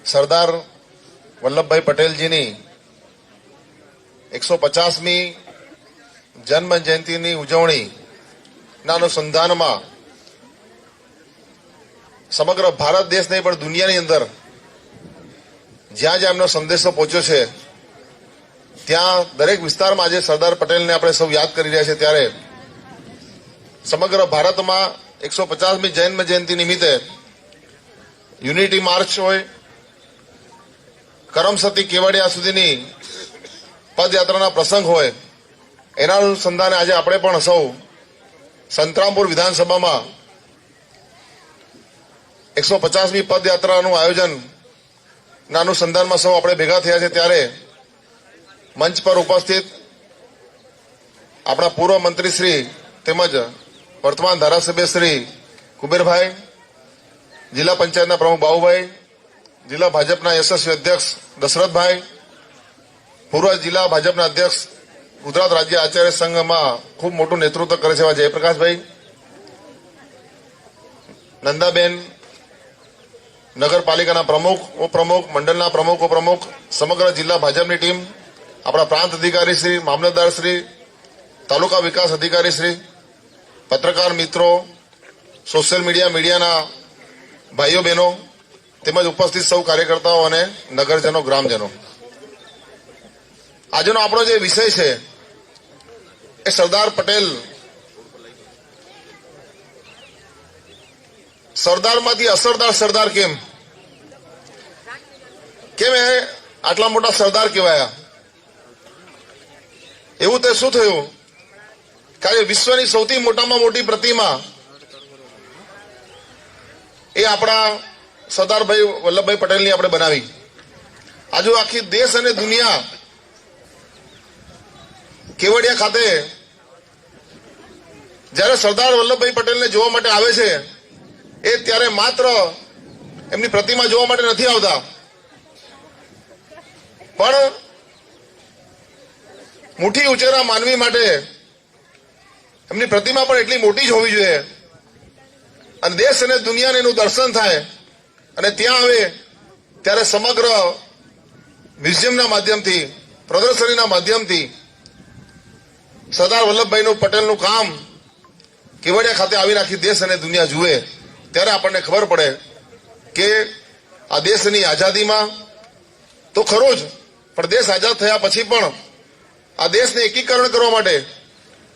સરદાર વલ્લભભાઈ પટેલજીની 150મી જન્મ જયંતિની ઉજવણીના અનુસંધાનમાં સમગ્ર ભારત દેશ નહીં પણ દુનિયાની અંદર જ્યાં જ્યાં એમનો સંદેશો પહોંચ્યો છે ત્યાં દરેક વિસ્તારમાં આજે સરદાર પટેલને આપણે સૌ યાદ કરી રહ્યા છે ત્યારે સમગ્ર ભારતમાં 150મી જન્મ જયંતિ નિમિત્તે યુનિટી માર્ચ હોય, કરમસતી કેવડિયા સુધીની પદયાત્રાના પ્રસંગ હોય, એના અનુસંધાને આજે આપણે પણ સૌ સંતરામપુર વિધાનસભામાં 150મી પદયાત્રાનું આયોજનના અનુસંધાનમાં સૌ આપણે ભેગા થયા છે ત્યારે મંચ પર ઉપસ્થિત આપણા પૂર્વ મંત્રી શ્રી તેમજ વર્તમાન ધારાસભ્ય શ્રી કુબેરભાઈ, જિલ્લા પંચાયતના પ્રમુખ બાબુભાઈ, જિલ્લા ભાજપના યશસ્વી અધ્યક્ષ દશરથભાઈ, પૂર્વ જિલ્લા ભાજપના અધ્યક્ષ, ગુજરાત રાજ્ય આચાર્ય સંઘમાં ખૂબ મોટું નેતૃત્વ કરે છે એવા જયપ્રકાશભાઈ, નંદાબેન, નગરપાલિકાના પ્રમુખ, ઉપપ્રમુખ, મંડળના પ્રમુખ, ઉપપ્રમુખ, સમગ્ર જિલ્લા ભાજપની ટીમ, આપણા પ્રાંત અધિકારી શ્રી, મામલતદાર શ્રી, તાલુકા વિકાસ અધિકારી શ્રી, પત્રકાર મિત્રો, સોશિયલ મીડિયાના ભાઈઓ બહેનો તેમજ ઉપસ્થિત સૌ કાર્યકર્તાઓ અને નગરજનો, ગ્રામજનો, આજનો આપણો જે વિષય છે એ સરદાર પટેલ, સરદારમાંથી અસરદાર સરદાર કેમ એ આટલા મોટા સરદાર કહેવાયા? એવું તે શું થયું? કારણ કે વિશ્વની સૌથી મોટામાં મોટી પ્રતિમા એ આપણા સરદારભાઈ વલ્લભભાઈ પટેલની આપણે બનાવી. આજુ આખી દેશ અને દુનિયા કેવડિયા ખાતે જ્યારે સરદાર વલ્લભભાઈ પટેલને જોવા માટે આવે છે એ ત્યારે માત્ર એમની પ્રતિમા જોવા માટે નથી આવતા, પણ મુઠ્ઠી ઉંચેરા માનવી માટે એમની પ્રતિમા પણ એટલી મોટી જ હોવી જોઈએ અને દેશ અને દુનિયાને એનું દર્શન થાય. અને ત્યાં આવે ત્યારે સમગ્ર મ્યુઝિયમના માધ્યમથી, પ્રદર્શનીના માધ્યમથી સરદાર વલ્લભભાઈનું પટેલનું કામ કેવડિયા ખાતે આવીને આખી દેશ અને દુનિયા જુએ ત્યારે આપણને ખબર પડે કે આ દેશની આઝાદીમાં તો ખરું જ, પણ દેશ આઝાદ થયા પછી પણ આ દેશને એકીકરણ કરવા માટે,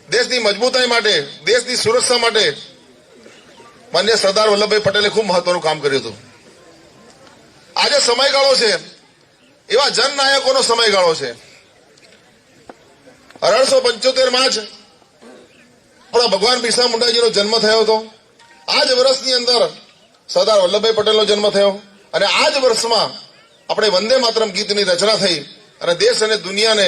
દેશની મજબૂતાઈ માટે, દેશની સુરક્ષા માટે માન્ય સરદાર વલ્લભભાઈ પટેલે ખૂબ મહત્વનું કામ કર્યું હતું. આજે સમયગાળો છે એવા જનનાયકોનો સમયગાળો છે. 1875માં જ આપણા ભગવાન બિરસા મુંડાજીનો જન્મ થયો હતો. આ જ વર્ષની અંદર સરદાર વલ્લભભાઈ પટેલનો જન્મ થયો અને આ જ વર્ષમાં આપણે વંદે માતરમ ગીતની રચના થઈ અને દેશ અને દુનિયાને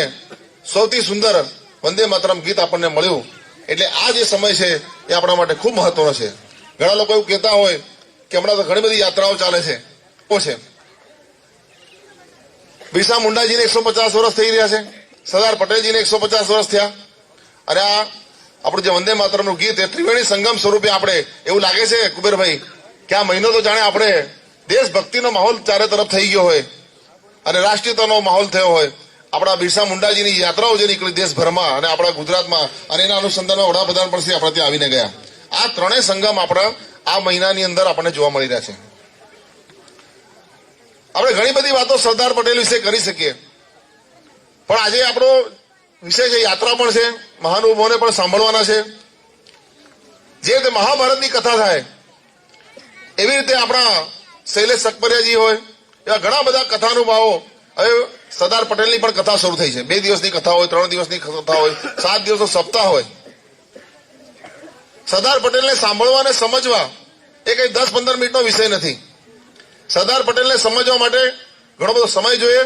સૌથી સુંદર વંદે માતરમ ગીત આપણને મળ્યું. એટલે આ જે સમય છે એ આપણા માટે ખૂબ મહત્વનો છે. ઘણા લોકો એવું કહેતા હોય કે હમણાં તો ઘણી બધી યાત્રાઓ ચાલે છે. બિરસા મુંડાજીને 150 વર્ષ થઈ રહ્યા છે, સરદાર પટેલજીને 150 વર્ષ થયા અને આ આપણું જે વંદે માતરમનું ગીત એ ત્રિવેણી સંગમ સ્વરૂપે આપણે એવું લાગે છે કુબેરભાઈ કે આ મહિનો તો જાણે આપણે દેશભક્તિનો માહોલ ચારે તરફ થઈ ગયો હોય અને રાષ્ટ્રીયતાનો માહોલ થયો હોય. આપણા બિરસા મુંડાજીની યાત્રાઓ જે નીકળી દેશભરમાં અને આપણા ગુજરાતમાં અને એના અનુસંધાનમાં વડાપ્રધાન પણ શ્રી આપણે ત્યાં આવીને ગયા. આ ત્રણેય સંગમ આપણા આ મહિનાની અંદર આપણને જોવા મળી રહ્યા છે. આપણે ઘણી બધી વાતો સરદાર પટેલ વિશે કરી શકીએ, પણ આજે આપણો વિષય છે યાત્રા પણ છે, મહાનુભાવોને પણ સાંભળવાના છે. જે રીતે મહાભારતની કથા થાય એવી રીતે આપણા શૈલેષ સકપરિયાજી હોય એવા ઘણા બધા કથાનુભાવો, હવે સરદાર પટેલની પણ કથા શરૂ થઈ છે. 2 દિવસની કથા હોય, 3 દિવસની કથા હોય, 7 દિવસનો સપ્તાહ હોય. સરદાર પટેલને સાંભળવા અને સમજવા એ કઈ 10-15 મિનિટનો વિષય નથી. સરદાર પટેલને સમજવા માટે ઘણો બધો સમય જોઈએ,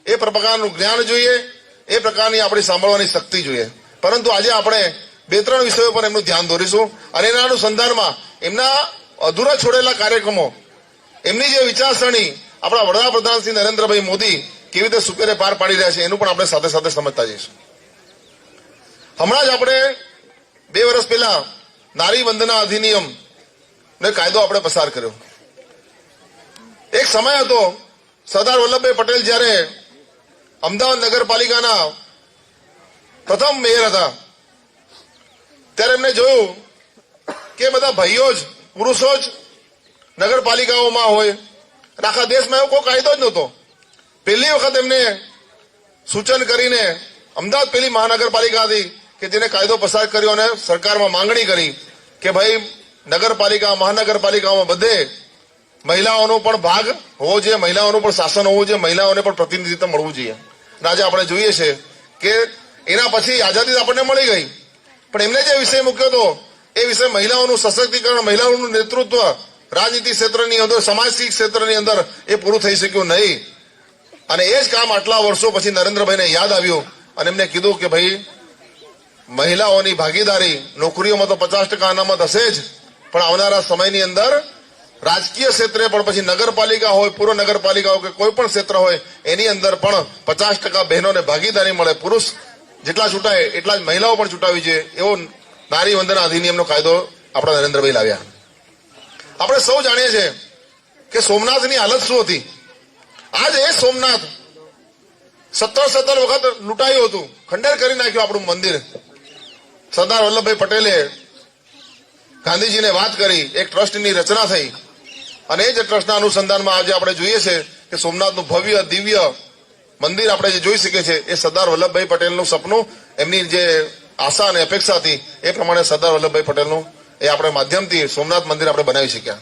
એ પ્રકારનું જ્ઞાન જોઈએ, એ પ્રકારની આપણી સાંભળવાની શક્તિ જોઈએ. પરંતુ આજે આપણે 2-3 વિષયો પર એમનું ધ્યાન દોરીશું અને એના અનુસંધાનમાં એમના અધૂરા છોડેલા કાર્યક્રમો, એમની જે વિચારસરણી આપણા વડાપ્રધાન શ્રી નરેન્દ્રભાઈ મોદી કેવી રીતે સુપેરે પાર પાડી રહ્યા છે એનું પણ આપણે સાથે સાથે સમજતા જઈશું. હમણાં જ આપણે 2 વર્ષ પહેલા નારી વંદના અધિનિયમ ને કાયદો આપણે પસાર કર્યો. એક સમય હતો સરદાર વલ્લભભાઈ પટેલ જ્યારે અમદાવાદ નગરપાલિકાના પ્રથમ મેયર હતા ત્યારે એમને જોયું કે બધા ભાઈઓ જ પુરુષો જ નગરપાલિકાઓમાં હોય અને આખા દેશમાં એવો કોઈ કાયદો જ નહોતો. પહેલી વખત એમને સૂચન કરીને અમદાવાદ પહેલી મહાનગરપાલિકા હતી કે જેને કાયદો પસાર કર્યો અને સરકારમાં માંગણી કરી કે ભાઈ નગરપાલિકા મહાનગરપાલિકાઓમાં બધે મહિલાઓનો પણ ભાગ હોવો જોઈએ, મહિલાઓનું પણ શાસન હોવું જોઈએ, મહિલાઓને પણ પ્રતિનિધિત્વ મળવું જોઈએ. આજે આપણે જોઈએ છે કે એના પછી આઝાદી આપણને મળી ગઈ, પણ એમને જે વિષય મૂક્યો હતો એ વિષય મહિલાઓનું સશક્તિકરણ, મહિલાઓનું નેતૃત્વ રાજનીતિ ક્ષેત્રની અંદર, સામાજિક ક્ષેત્રની અંદર એ પૂરું થઈ શક્યું નહીં. અને એ જ કામ આટલા વર્ષો પછી નરેન્દ્રભાઈને યાદ આવ્યું અને એમને કીધું કે ભાઈ મહિલાઓની ભાગીદારી નોકરીઓમાં તો 50% અનામત હશે જ, પણ આવનારા સમયની અંદર રાજકીય ક્ષેત્રે પણ પછી નગરપાલિકા હોય, પૂર્વ નગરપાલિકા હોય કે કોઈ પણ ક્ષેત્ર હોય એની અંદર પણ 50% બહેનોને ભાગીદારી મળે. પુરુષ જેટલા છૂટાય એટલા જ મહિલાઓ પણ છૂટાવી જોઈએ એવો નારી વંદના અધિનિયમનો કાયદો આપણા નરેન્દ્રભાઈ લાવ્યા. આપણે સૌ જાણીએ છીએ કે સોમનાથની હાલત શું હતી. આજ એ સોમનાથ 17 વખત લૂંટાયું હતું, ખંડેર કરી નાખ્યું આપણું મંદિર. સરદાર વલ્લભભાઈ પટેલે ગાંધીજીને વાત કરી, એક ટ્રસ્ટની રચના થઈ અને એ જ ટ્રસ્ટના અનુસંધાનમાં આજે આપણે જોઈએ છે કે સોમનાથનું ભવ્ય દિવ્ય મંદિર આપણે જે જોઈ શકીએ છીએ એ સરદાર વલ્લભભાઈ પટેલનું સપનું, એમની જે આશા અને અપેક્ષા હતી એ પ્રમાણે સરદાર વલ્લભભાઈ પટેલનું એ આપણે માધ્યમથી સોમનાથ મંદિર આપણે બનાવી શક્યા.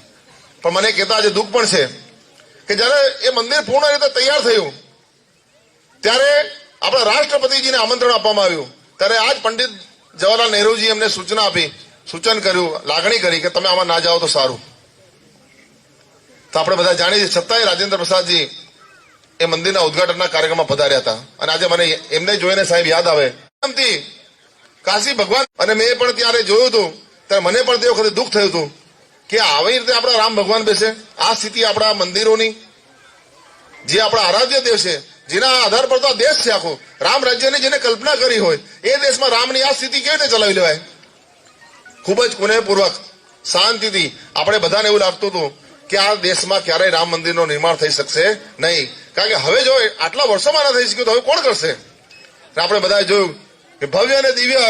પણ મને કહેતા આજે દુઃખ પણ છે કે જ્યારે એ મંદિર પૂર્ણ રીતે તૈયાર થયું ત્યારે આપણા રાષ્ટ્રપતિજીને આમંત્રણ આપવામાં આવ્યું. ત્યારે આજ પંડિત જવાહરલાલ નહેરુજી એમને સૂચના આપી, સૂચન કર્યું, લાગણી કરી કે તમે આમાં ના જાઓ તો સારું. તો આપણે બધા જાણીએ છીએ, છતાંય રાજેન્દ્ર પ્રસાદજી એ મંદિરના ઉદઘાટનના કાર્યક્રમમાં પધાર્યા હતા. અને આજે મને એમને જોઈને સાહેબ યાદ આવે કાશી ભગવાન, અને મેં પણ ત્યારે જોયું હતું ત્યારે મને પણ તે વખતે દુઃખ થયું હતું કે આવી રીતે આપણા રામ ભગવાન બેસે. આ સ્થિતિ આપણા મંદિરોની, જે આપણા આરાધ્ય દેવ છે, જેના આધાર પર તો આ દેશ છે આખો, રામ રાજ્યની જેને કલ્પના કરી હોય એ દેશમાં રામની આ સ્થિતિ કેવી રીતે ચલાવી લેવાય. ખૂબ જ કુનેહપૂર્વક શાંતિથી આપણે બધાને એવું લાગતું હતું કે આ દેશમાં ક્યારેય રામ મંદિરનું નિર્માણ થઈ શકશે નહીં, કારણ કે હવે જો આટલા વર્ષોમાં ના થઈ શક્યું તો હવે કોણ કરશે. આપણે બધાએ જોયું કે ભવ્ય અને દિવ્ય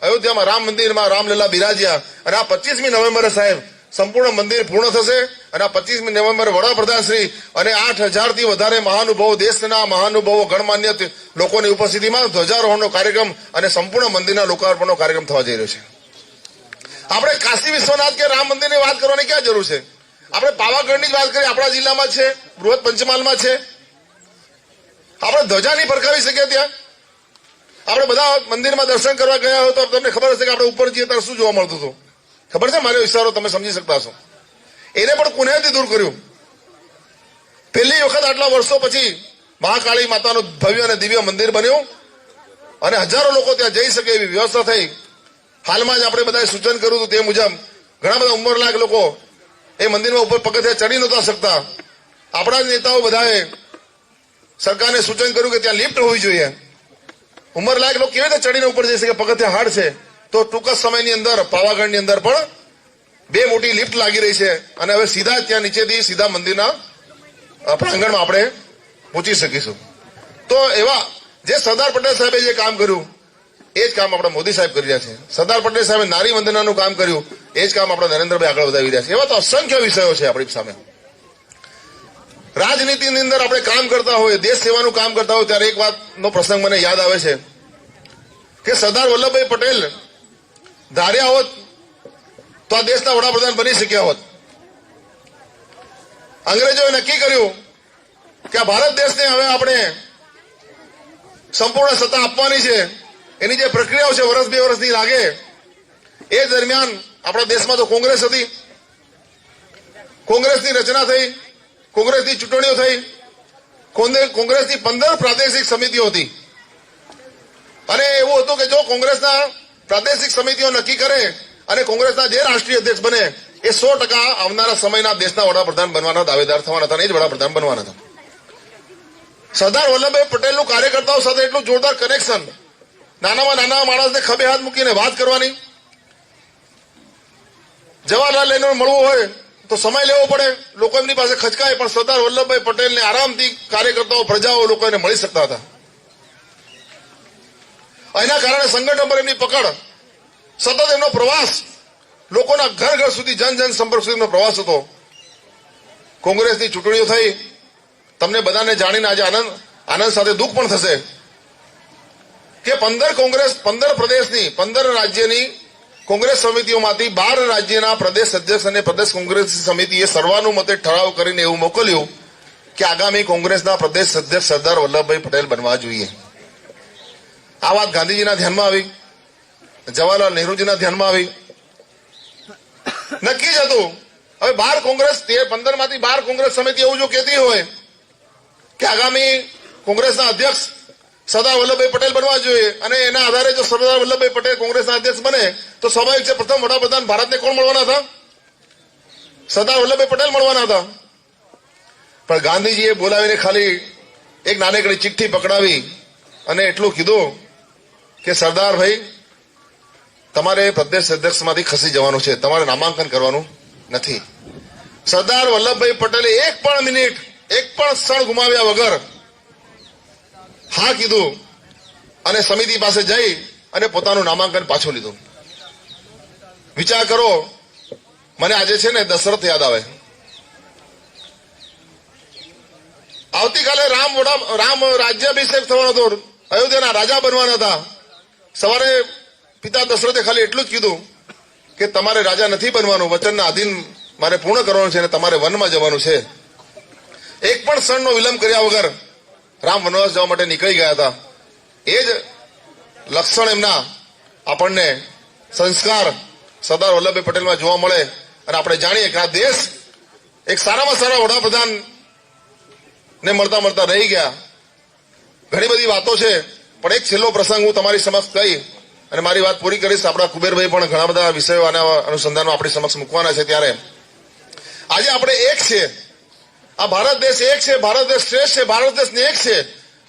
અયોધ્યામાં રામ મંદિરમાં રામલલા બિરાજ્યા અને આ 25મી નવેમ્બરે સાહેબ સંપૂર્ણ મંદિર પૂર્ણ થશે. અને આ 25મી નવેમ્બરે વડાપ્રધાન શ્રી અને 8,000થી વધારે મહાનુભાવો, દેશના મહાનુભાવો, ગણમાન્ય લોકોની ઉપસ્થિતિમાં ધ્વજારોહણનો કાર્યક્રમ અને સંપૂર્ણ મંદિરના લોકાર્પણનો કાર્યક્રમ થવા જઈ રહ્યો છે. આપણે કાશી વિશ્વનાથ કે રામ મંદિરની વાત કરવાની ક્યાં જરૂર છે. આપણે પાવાગઢની જ વાત કરીએ, આપણા જિલ્લામાં છે, બૃહદ પંચમહાલમાં છે. આપણે ધ્વજા નહીં ફરકાવી શકીએ ત્યાં. આપણે બધા મંદિરમાં દર્શન કરવા ગયા હોય તો તમને ખબર હશે કે આપણે ઉપર જઈએ ત્યારે શું જોવા મળતું હતું. ખબર છે મારો ઇશારો તમે સમજી શકતા હશો. એને પણ કુનેહથી દૂર કર્યું. પહેલી વખત આટલા વર્ષો પછી મહાકાળી માતાનું ભવ્ય અને દિવ્ય મંદિર બન્યું અને હજારો લોકો ત્યાં જઈ શકે એવી વ્યવસ્થા થઈ. હાલમાં જ આપણે બધાએ સૂચન કર્યું હતું તે મુજબ ઘણા બધા ઉંમરલાયક લોકો એ મંદિરમાં ઉપર પગથિયા ચડી નહોતા શકતા. આપણા જ નેતાઓ બધાએ સરકારને સૂચન કર્યું કે ત્યાં લિફ્ટ હોવી જોઈએ. ઉંમરલાયક લોકો કેવી રીતે ચડીને ઉપર જઈ શકે, પગથિયા હાર્ડ છે. તો ટૂંક જ સમયની અંદર પાવાગઢની અંદર પણ 2 મોટી લિફ્ટ લાગી રહી છે અને હવે સીધા ત્યાં નીચેથી સીધા મંદિરના પ્રાંગણમાં આપણે પહોંચી શકીશું. તો એવા જે સરદાર પટેલ સાહેબે જે કામ કર્યું એ જ કામ આપણા મોદી સાહેબ કરી રહ્યા છે. સરદાર પટેલ સાહેબે નારી વંદનાનું કામ કર્યું એ જ કામ આપણા નરેન્દ્રભાઈ આગળ વધાવી રહ્યા છે. એવા તો અસંખ્ય વિષયો છે આપણી સામે. રાજનીતિની અંદર આપણે કામ કરતા હોય, દેશ સેવાનું કામ કરતા હોય ત્યારે એક વાતનો પ્રસંગ મને યાદ આવે છે કે સરદાર વલ્લભભાઈ પટેલ ધાર્યા હોત તો આ દેશના વડાપ્રધાન બની શક્યા હોત. અંગ્રેજોએ નક્કી કર્યું કે આ ભારત દેશને હવે આપણે સંપૂર્ણ સત્તા આપવાની છે. એની જે પ્રક્રિયાઓ છે વર્ષ 2 વર્ષની લાગે. એ દરમિયાન આપણા દેશમાં તો કોંગ્રેસ હતી, કોંગ્રેસની રચના થઈ, કોંગ્રેસની ચૂંટણીઓ થઈ, કોંગ્રેસની 15 પ્રાદેશિક સમિતિઓ હતી અને એવું હતું કે જો કોંગ્રેસના પ્રાદેશિક સમિતિઓ નક્કી કરે અને કોંગ્રેસના જે રાષ્ટ્રીય અધ્યક્ષ બને એ 100% આવનારા સમયના દેશના વડાપ્રધાન બનવાના દાવેદાર થવાના હતા અને એ જ વડાપ્રધાન બનવાના હતા. સરદાર વલ્લભભાઈ પટેલનું કાર્યકર્તાઓ સાથે એટલું જોરદાર કનેક્શન, નાનામાં નાના માણસને ખભે હાથ મૂકીને વાત કરવાની. જવાહરલાલ નહેરુને મળવું હોય તો સમય લેવો પડે, લોકો એમની પાસે ખચકાય, પણ સરદાર વલ્લભભાઈ પટેલને આરામથી કાર્યકર્તાઓ, પ્રજાઓ લોકો એને મળી શકતા હતા. એના કારણે સંગઠન પર એમની પકડ, સતત એમનો પ્રવાસ, લોકોના ઘર ઘર સુધી, જન જન સંપર્ક સુધીનો પ્રવાસ હતો. કોંગ્રેસની ચૂંટણીઓ થઈ, તમને બધાને જાણીને આજે આનંદ સાથે દુઃખ પણ થશે કે 15 પ્રદેશની 15 રાજ્યની કોંગ્રેસ સમિતિઓમાંથી 12 રાજ્યના પ્રદેશ અધ્યક્ષ અને પ્રદેશ કોંગ્રેસ સમિતિએ સર્વાનુમતે ઠરાવ કરીને એવું મોકલ્યું કે આગામી કોંગ્રેસના પ્રદેશ અધ્યક્ષ સરદાર વલ્લભભાઈ પટેલ બનવા જોઈએ. આ વાત ગાંધીજીના ધ્યાનમાં આવી, જવાહરલાલ નહેરુજીના ધ્યાનમાં આવી. નક્કી જ હતું હવે 15 માંથી 12 કોંગ્રેસ સમિતિ એવું જો કહેતી હોય કે આગામી કોંગ્રેસના અધ્યક્ષ સરદાર વલ્લભભાઈ પટેલ બનવા જોઈએ, અને એના આધારે જો સરદાર વલ્લભભાઈ પટેલ કોંગ્રેસના અધ્યક્ષ બને તો સ્વાભાવિક છે પ્રથમ વડાપ્રધાન ભારતને કોણ મળવાના હતા? સરદાર વલ્લભભાઈ પટેલ મળવાના હતા. પણ ગાંધીજીએ બોલાવીને ખાલી એક નાનકડી ચિઠ્ઠી પકડાવી અને એટલું કીધું કે સરદાર ભાઈ, તમારે પ્રદેશ અધ્યક્ષમાંથી ખસી જવાનું છે, તમારે નામાંકન કરવાનું નથી. સરદાર વલ્લભભાઈ પટેલે એક પણ મિનિટ, એક પણ ક્ષણ ગુમાવ્યા વગર હા કીધું અને સમિતિ પાસે જઈ અને પોતાનું નામાંકન પાછું લીધું. વિચાર કરો, મને આજે છે ને દશરથ યાદ આવે. આવતીકાલે રામ રાજ્યાભિષેક થવાનો હતો, અયોધ્યાના રાજા બનવાના હતા. સવારે પિતા દશરથે ખાલી એટલું જ કીધું કે તમારે રાજા નથી બનવાનું, વચનના આધીન મારે પૂર્ણ કરવાનું છે અને તમારે વનમાં જવાનું છે. એક પણ ક્ષણનો વિલંબ કર્યા વગર રામ વનવાસ જવા માટે નીકળી ગયા હતા. એ જ લક્ષણ એમના આપણને સંસ્કાર સરદાર વલ્લભભાઈ પટેલમાં જોવા મળે. અને આપણે જાણીએ કે આ દેશ એક સારામાં સારા વડાપ્રધાન ને મળતા રહી ગયા. ઘણી બધી વાતો છે, પણ એક છેલ્લો પ્રસંગ હું તમારી સમક્ષ કહી અને મારી વાત પૂરી કરીશ. આપણા કુબેરભાઈ પણ ઘણા બધા વિષયો આના અનુસંધાનમાં આપણી સમક્ષ મૂકવાના છે. ત્યારે આજે આપણે એક છે, આ ભારત દેશ એક છે, ભારત દેશ શ્રેષ્ઠ છે, ભારત દેશ એક છે,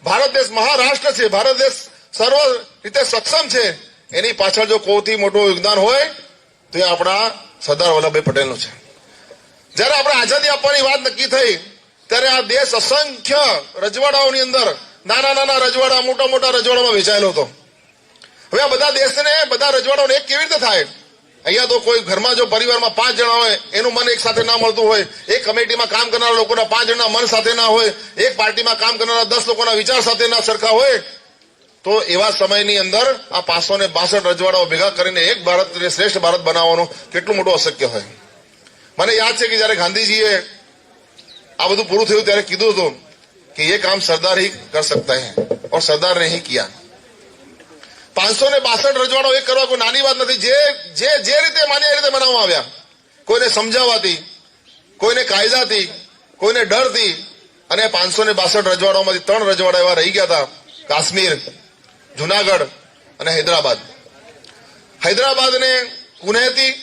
ભારત દેશ મહારાષ્ટ્ર છે, ભારત દેશ સર્વ રીતે સક્ષમ છે. એની પાછળ જો કોઈથી મોટું યોગદાન હોય તો એ આપણા સરદાર વલ્લભભાઈ પટેલનું છે. જયારે આપણે આઝાદી આપવાની વાત નક્કી થઈ ત્યારે આ દેશ અસંખ્ય રજવાડાઓની અંદર, નાના રજવાડા, મોટા રજવાડામાં વેચાયેલો હતો. હવે આ બધા દેશને, બધા રજવાડાઓને એક કેવી રીતે થાય? અહીંયા તો કોઈ ઘરમાં જો પરિવારમાં 5 જણા હોય, એનું મન એક સાથે ના મળતું હોય, એક કમિટીમાં કામ કરનારા લોકોના 5 જણના મન સાથે ના હોય, એક પાર્ટીમાં કામ કરનારા 10 લોકોના વિચાર સાથે ના સરખા હોય, તો એવા સમયની અંદર આ 562 રજવાડાઓ ભેગા કરીને એક ભારતને શ્રેષ્ઠ ભારત બનાવવાનું કેટલું મોટું અશક્ય હોય. મને યાદ છે કે જયારે ગાંધીજીએ આ બધું પૂરું થયું ત્યારે કીધું હતું કે ये काम सरदार ही कर सकता है और सरदार ने ही किया. 562 રજવાડો એક કરવા કોઈ નાની વાત નથી. જે રીતે માની એ રીતે બનાવવામાં આવ્યા. કોઈને સમજાવવાથી, કોઈને કાયદાથી, કોઈને ડરથી. અને 562 રજવાડાઓમાંથી 3 રજવાડા એવા રહી ગયા હતા: કાશ્મીર, જુનાગઢ અને હૈદરાબાદ. હૈદરાબાદને કુનેહથી,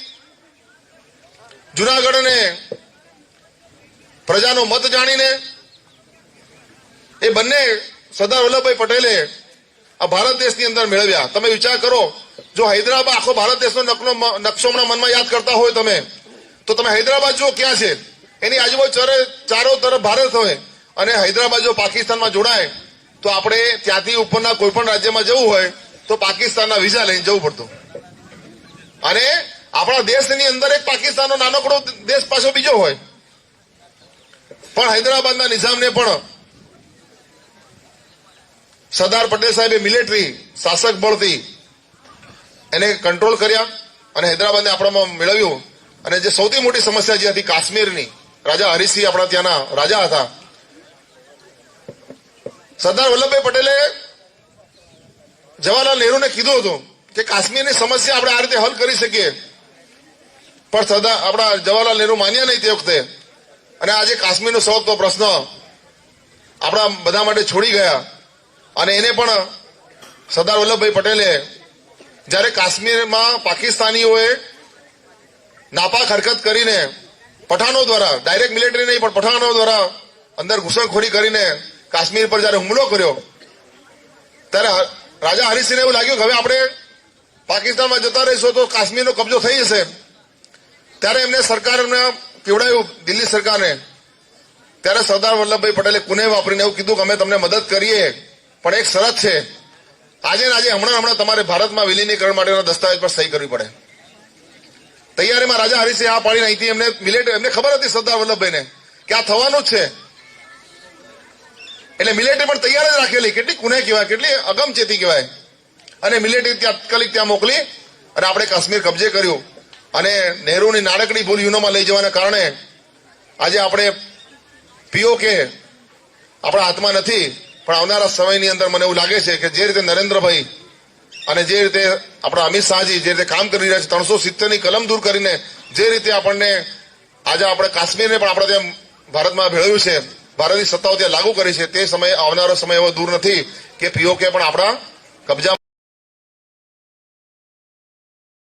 જુનાગઢને પ્રજાનો મત જાણીને, એ બંને સરદાર વલ્લભભાઈ પટેલે આ ભારત દેશની અંદર મેળવ્યા. તમે વિચાર કરો, જો હૈદરાબાદ, આખો ભારત દેશનો નકશો હમણાં મનમાં યાદ કરતા હોય તમે, તો તમે હૈદરાબાદ જો ક્યાં છે, એની આજુબાજુ ચારો તરફ ભારત હોય, અને હૈદરાબાદ જો પાકિસ્તાનમાં જોડાય તો આપણે ત્યાંથી ઉપરના કોઈ પણ રાજ્યમાં જવું હોય તો પાકિસ્તાનના વિઝા લઈને જવું પડતું. અને આપણા દેશની અંદર એક પાકિસ્તાનનો નાનકડો દેશ પાછો બીજો હોય. પણ હૈદરાબાદના નિઝામને પણ સરદાર પટેલ સાહેબે મિલિટરી શાસક બળથી એને કંટ્રોલ કર્યા અને હૈદરાબાદને આપણામાં મેળવ્યું. અને જે સૌથી મોટી સમસ્યા જે હતી કાશ્મીરની, રાજા હરિસિંહ આપણા ત્યાંના રાજા હતા. સરદાર વલ્લભભાઈ પટેલે જવાહરલાલ નહેરુને કીધું હતું કે કાશ્મીરની સમસ્યા આપણે આ રીતે હલ કરી શકીએ, પણ આપણા જવાહરલાલ નહેરુ માન્યા નહીં તે વખતે. અને આજે કાશ્મીરનો સૌથી પ્રશ્ન આપણા બધા માટે છોડી ગયા. અને એને પણ સરદાર વલ્લભભાઈ પટેલે, જ્યારે કાશ્મીરમાં પાકિસ્તાનીઓએ નાપાક હરકત કરીને પઠાણો દ્વારા, ડાયરેક્ટ મિલિટરી નહીં પણ પઠાણો દ્વારા અંદર ઘૂસણખોરી કરીને કાશ્મીર પર જયારે હુમલો કર્યો, ત્યારે રાજા હરિસિંહને એવું લાગ્યું કે હવે આપણે પાકિસ્તાનમાં જતા રહીશું તો કાશ્મીરનો કબજો થઈ જશે. ત્યારે એમને સરકારના પીવડાયું દિલ્હી સરકારને, ત્યારે સરદાર વલ્લભભાઈ પટેલે કુને વાપરીને એવું કીધું કે અમે તમને મદદ કરીએ, પણ એક શરત છે, આજે ને આજે હમણાં તમારે ભારતમાં વિલીનીકરણ માટેના દસ્તાવેજ પર સહી કરવી પડે. તૈયારીમાં રાજા હરિસિંહ આ પાડીને અહીંથી એમને ખબર હતી સરદાર વલ્લભભાઈને કે આ થવાનું જ છે, એટલે મિલિટરી પણ તૈયાર જ રાખેલી. કેટલી કુને કહેવાય, કેટલી અગમચેતી કહેવાય. અને મિલિટરી તાત્કાલિક ત્યાં મોકલી અને આપણે કાશ્મીર કબજે કર્યું. અને નહેરુની નાનકડી ભૂલ યુનોમાં લઈ જવાના કારણે આજે આપણે પીઓકે આપણા હાથમાં નથી, પણ આવનારા સમયની અંદર મને એવું લાગે છે કે જે રીતે નરેન્દ્રભાઈ અને જે રીતે આપણા અમિત શાહજી જે રીતે કામ કરી રહ્યા છે, 370ની કલમ દૂર કરીને જે રીતે આપણને આજે આપણે કાશ્મીરને પણ આપણે ત્યાં ભારતમાં ભેળવ્યું છે, ભારતની સત્તાઓ ત્યાં લાગુ કરી છે, તે સમય આવનારો સમય એવો દૂર નથી કે પીઓકે પણ આપણા કબજા